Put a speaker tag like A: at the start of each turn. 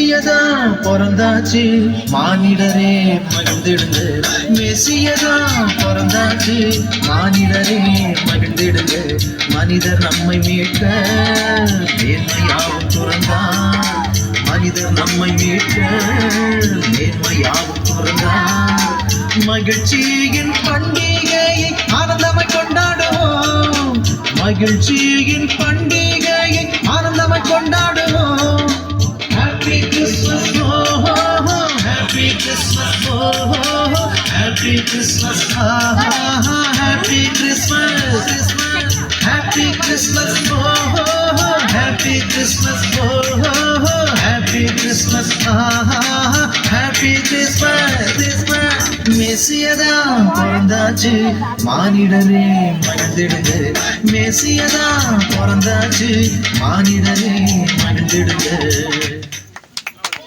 A: மெசியதா பிறந்தாச்சு மானிடரே மகிழ்ந்திடுங்க மெசியதா பிறந்தாச்சு மானிடரே மகிழ்ந்திடுங்க மனிதர் நம்மை மீட்க மேன்மையாவும் துறந்தார் மனிதர் நம்மை மீட்க மேன்மையாவும் துறந்தார் மகிழ்ச்சியின் பண்டிகையை ஆனந்தமாய் கொண்டாடுவோம் மகிழ்ச்சியின் பண்டிகையை ஆனந்தமாய் கொண்டாடுவோம் Happy Christmas oh Happy Christmas oh Happy Christmas Happy Christmas Happy Christmas oh Happy Christmas oh Happy Christmas Happy Christmas மெசியதா பிறந்தாச்சு மானிடரே மகிழ்ந்திடுங்க மெசியதா பிறந்தாச்சு மானிடரே மகிழ்ந்திடுங்க